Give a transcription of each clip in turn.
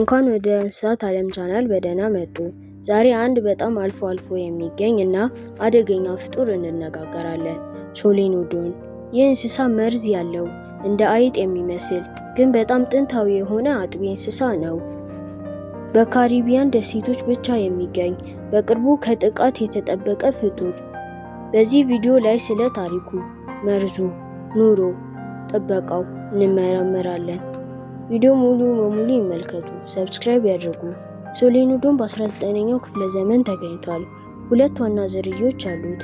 እንኳን ወደ እንስሳት ዓለም ቻናል በደህና መጡ። ዛሬ አንድ በጣም አልፎ የሚገኝ እና አደገኛ ፍጡር እንነጋገራለን። ሶሊኖዶን። ይህ እንስሳ መርዝ ያለው እንደ አይጥ የሚመስል ግን በጣም ጥንታዊ የሆነ አጥቢ እንስሳ ነው። በካሪቢያን ደሴቶች ብቻ የሚገኝ በቅርቡ ከጥቃት የተጠበቀ ፍጡር። በዚህ ቪዲዮ ላይ ስለ ታሪኩ፣ መርዙ፣ ኑሮ፣ ጥበቃው እንመረምራለን። ቪዲዮ ሙሉ በሙሉ ይመልከቱ፣ ሰብስክራይብ ያድርጉ። ሶሊኖዶን በ19ኛው ክፍለ ዘመን ተገኝቷል። ሁለት ዋና ዝርያዎች አሉት፣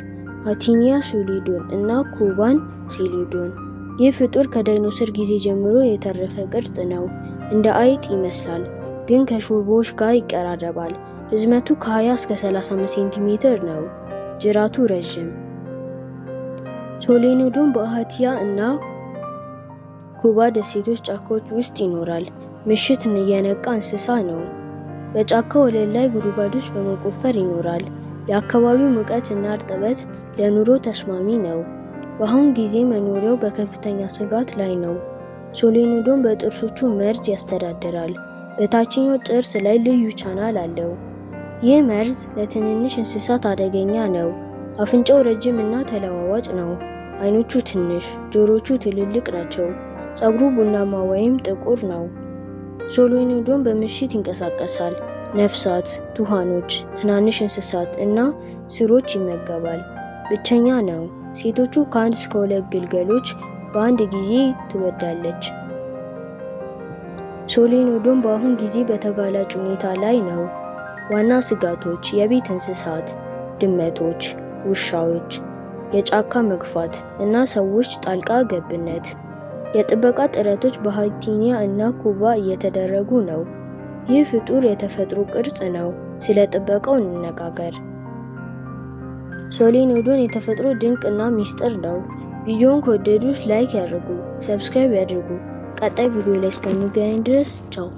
አቲኒያ ሶሊዶን እና ኩባን ሴሊዶን። ይህ ፍጡር ከዳይኖሰር ጊዜ ጀምሮ የተረፈ ቅርጽ ነው። እንደ አይጥ ይመስላል ግን ከሾርባዎች ጋር ይቀራረባል። ርዝመቱ ከ20 እስከ 35 ሴንቲሜትር ነው። ጅራቱ ረዥም። ሶሊኖዶን በአሃቲያ እና ኩባ ደሴቶች ጫካዎች ውስጥ ይኖራል። ምሽት የነቃ እንስሳ ነው። በጫካ ወለል ላይ ጉድጓዶች በመቆፈር ይኖራል። የአካባቢው ሙቀት እና እርጥበት ለኑሮ ተስማሚ ነው። በአሁን ጊዜ መኖሪያው በከፍተኛ ስጋት ላይ ነው። ሶሊኖዶን በጥርሶቹ መርዝ ያስተዳድራል። በታችኛው ጥርስ ላይ ልዩ ቻናል አለው። ይህ መርዝ ለትንንሽ እንስሳት አደገኛ ነው። አፍንጫው ረጅም እና ተለዋዋጭ ነው። አይኖቹ ትንሽ፣ ጆሮቹ ትልልቅ ናቸው። ፀጉሩ ቡናማ ወይም ጥቁር ነው። ሶሊኖዶን በምሽት ይንቀሳቀሳል። ነፍሳት፣ ቱሃኖች፣ ትናንሽ እንስሳት እና ሥሮች ይመገባል። ብቸኛ ነው። ሴቶቹ ከ1 እስከ 2 ግልገሎች በአንድ ጊዜ ትወልዳለች። ሶሊኖዶን በአሁን ጊዜ በተጋላጭ ሁኔታ ላይ ነው። ዋና ስጋቶች የቤት እንስሳት፣ ድመቶች፣ ውሻዎች፣ የጫካ መግፋት እና ሰዎች ጣልቃ ገብነት። የጥበቃ ጥረቶች በአሃቲያ እና ኩባ እየተደረጉ ነው። ይህ ፍጡር የተፈጥሮ ቅርጽ ነው። ስለ ጥበቃው እንነጋገር። ሶሊኖዶን የተፈጥሮ ድንቅ እና ሚስጥር ነው። ቪዲዮውን ከወደዱት ላይክ ያድርጉ፣ ሰብስክራይብ ያድርጉ። ቀጣይ ቪዲዮ ላይ እስከምንገናኝ ድረስ ቻው።